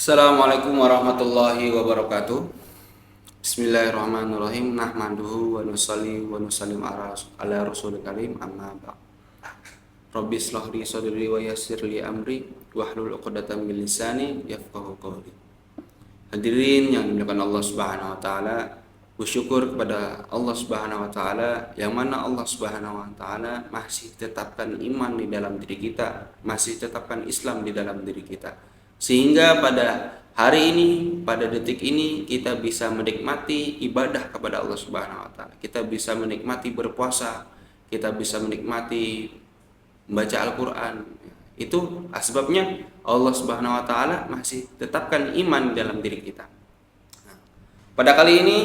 Assalamualaikum warahmatullahi wabarakatuh. Bismillahirrahmanirrahim. Nahmaduhu wa nusalli wa nusallim ala rasulil karim, amma ba'd. Rabbi shrah li sadri wa yassir li amri wahlul 'uqdatam min lisani yafqahu qawli. Hadirin yang dimuliakan Allah Subhanahu wa taala, bersyukur kepada Allah Subhanahu wa taala yang mana Allah Subhanahu wa taala masih tetapkan iman di dalam diri kita, masih tetapkan Islam di dalam diri kita. Sehingga pada hari ini, pada detik ini kita bisa menikmati ibadah kepada Allah Subhanahu wa taala. Kita bisa menikmati berpuasa, kita bisa menikmati membaca Al-Qur'an. Itu asbabnya Allah Subhanahu wa taala masih tetapkan iman dalam diri kita. Pada kali ini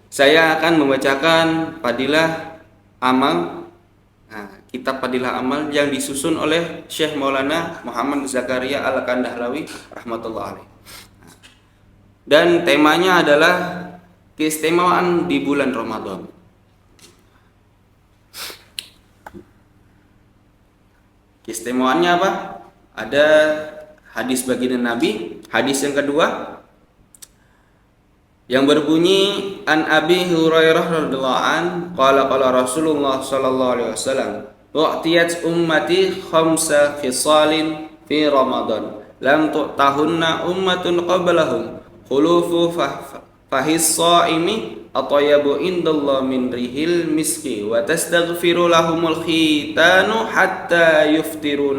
saya akan membacakan Fadilah Amal, kitab Fadilah Amal yang disusun oleh Syekh Maulana Muhammad Zakaria Al-Kandahlawi rahmatullah alaih. Dan temanya adalah keistimewaan di bulan Ramadan. Keistimewaannya apa? Ada hadis baginda Nabi. Hadis yang kedua yang berbunyi an Abi Hurairah radhiyallahu an qala Rasulullah sallallahu alaihi wasallam u'tiyat ummati khamsa khisalin fi Ramadan lam tu'tahunna ummatun qablahum khulufu fahis shaimi atayabu indallah min rihil miski wa tastaghfiru lahumul khitanu hatta yuftiru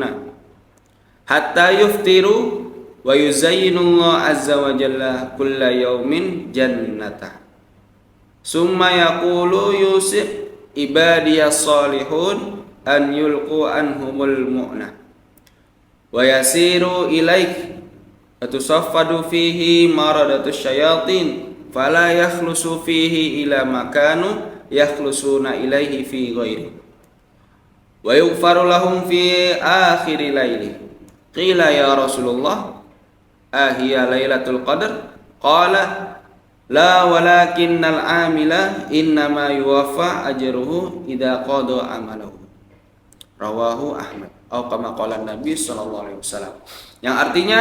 wa yuzayyinullah azza wa jalla kulla yaumin jannatah summa yaqulu yusif ibadiyas salihun an yulqu anhumul mu'nah wa yasiru ilaik atusaffadu fihi maradatus syayatin fala yakhlusu fihi ila makanu yakhlusuna ilaihi fi ghairi wa yughfaru lahum fi akhiri laili qila ya Rasulullah ahiya lailatul qadar qala la walakinnal amila innama yuwaffa ajruhu idza qada amalahu rawahu Ahmad atau kama qala Nabi sallallahu alaihi wasallam, yang artinya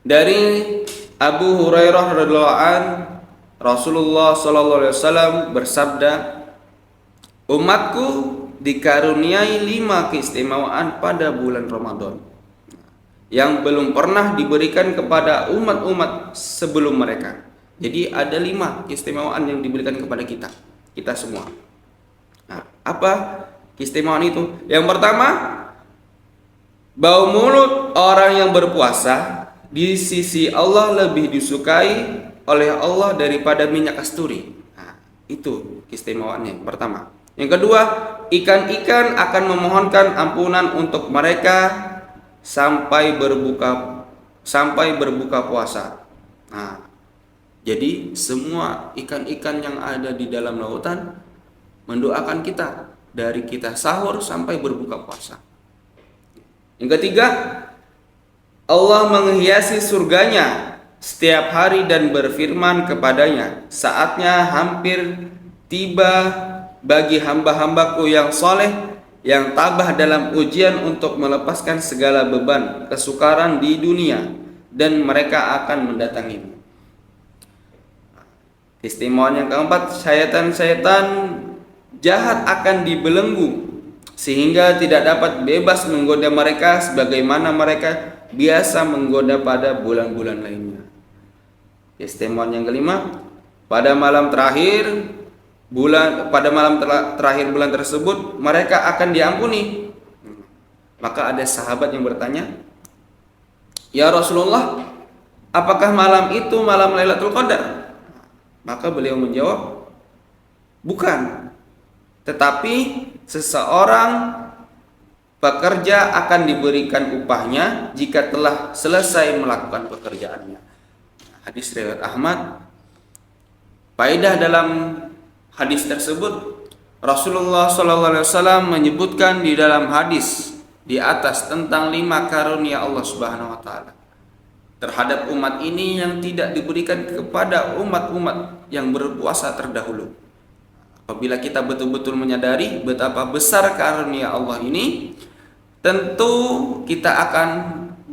dari Abu Hurairah radhiyallahu an Rasulullah sallallahu alaihi wasallam bersabda, umatku dikaruniai 5 keistimewaan pada bulan Ramadan yang belum pernah diberikan kepada umat-umat sebelum mereka. Jadi ada 5 keistimewaan yang diberikan kepada kita semua. Nah, apa keistimewaan itu? Yang pertama, bau mulut orang yang berpuasa di sisi Allah lebih disukai oleh Allah daripada minyak kasturi. Nah, itu keistimewaannya yang pertama. Yang kedua, ikan-ikan akan memohonkan ampunan untuk mereka sampai berbuka puasa. Nah, jadi semua ikan-ikan yang ada di dalam lautan mendoakan kita dari kita sahur sampai berbuka puasa. Yang ketiga, Allah menghiasi surganya setiap hari dan berfirman kepadanya, saatnya hampir tiba bagi hamba-hambaku yang soleh yang tabah dalam ujian untuk melepaskan segala beban kesukaran di dunia dan mereka akan mendatangimu. Keistimewaan yang keempat, syaitan-syaitan jahat akan dibelenggu sehingga tidak dapat bebas menggoda mereka sebagaimana mereka biasa menggoda pada bulan-bulan lainnya. Keistimewaan yang kelima, pada malam terakhir bulan tersebut mereka akan diampuni. Maka ada sahabat yang bertanya, ya Rasulullah, apakah malam itu malam Lailatul Qadar? Maka beliau menjawab, bukan, tetapi seseorang pekerja akan diberikan upahnya jika telah selesai melakukan pekerjaannya. Hadis riwayat Ahmad. Faedah dalam hadis tersebut, Rasulullah SAW menyebutkan di dalam hadis di atas tentang 5 karunia Allah Subhanahu wa taala terhadap umat ini yang tidak diberikan kepada umat-umat yang berpuasa terdahulu. Apabila kita betul-betul menyadari betapa besar karunia Allah ini, tentu kita akan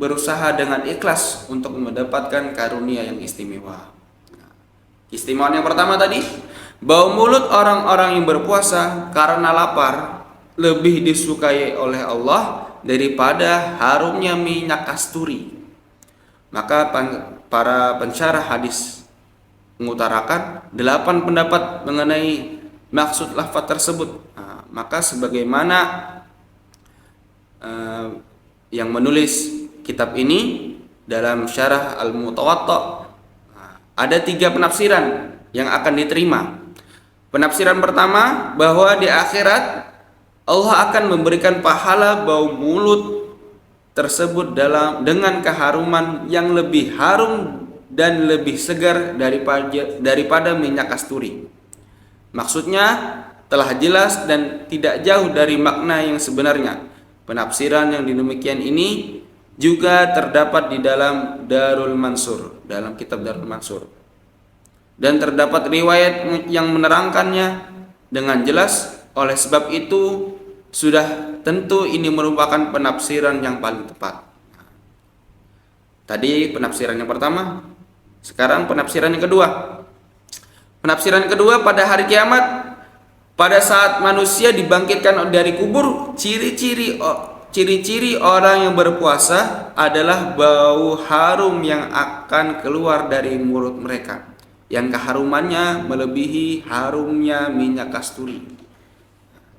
berusaha dengan ikhlas untuk mendapatkan karunia yang istimewa. Keistimewaan yang pertama tadi, bau mulut orang-orang yang berpuasa karena lapar lebih disukai oleh Allah daripada harumnya minyak kasturi. Maka para pensyarah hadis mengutarakan 8 pendapat mengenai maksud lafaz tersebut. Maka sebagaimana yang menulis kitab ini dalam syarah Al-Mutawatta, ada 3 penafsiran yang akan diterima. Penafsiran pertama, bahwa di akhirat Allah akan memberikan pahala bau mulut tersebut dengan keharuman yang lebih harum dan lebih segar daripada minyak kasturi. Maksudnya telah jelas dan tidak jauh dari makna yang sebenarnya. Penafsiran yang demikian ini juga terdapat di dalam Darul Mansur, dalam kitab Darul Mansur. Dan terdapat riwayat yang menerangkannya dengan jelas. Oleh sebab itu sudah tentu ini merupakan penafsiran yang paling tepat. Tadi penafsiran yang pertama, sekarang penafsiran yang kedua. Penafsiran kedua, pada hari kiamat, pada saat manusia dibangkitkan dari kubur, ciri-ciri orang yang berpuasa adalah bau harum yang akan keluar dari mulut mereka, yang keharumannya melebihi harumnya minyak kasturi.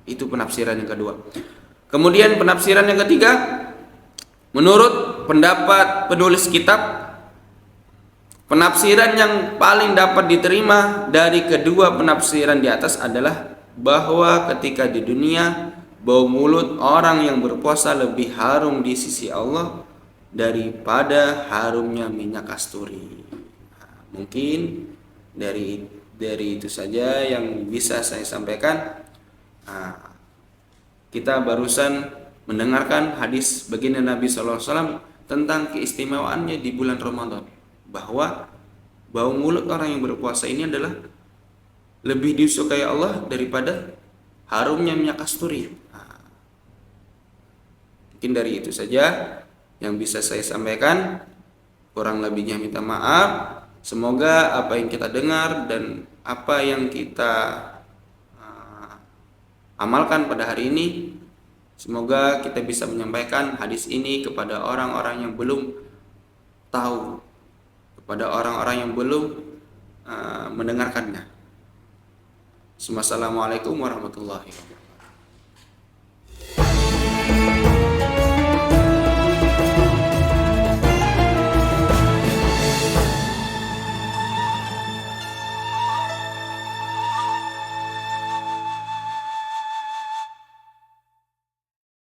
Itu penafsiran yang kedua. Kemudian penafsiran yang ketiga, menurut pendapat penulis kitab, penafsiran yang paling dapat diterima dari kedua penafsiran di atas adalah bahwa ketika di dunia, bau mulut orang yang berpuasa lebih harum di sisi Allah daripada harumnya minyak kasturi. Mungkin dari itu saja yang bisa saya sampaikan. Kita barusan mendengarkan hadis baginda Nabi SAW tentang keistimewaannya di bulan Ramadan, bahwa bau mulut orang yang berpuasa ini adalah lebih disukai Allah daripada harumnya minyak kasturi. Mungkin dari itu saja yang bisa saya sampaikan. Kurang lebihnya minta maaf. Semoga apa yang kita dengar dan apa yang kita amalkan pada hari ini, semoga kita bisa menyampaikan hadis ini kepada orang-orang yang belum tahu, kepada orang-orang yang belum mendengarkannya. Wassalamualaikum warahmatullahi wabarakatuh.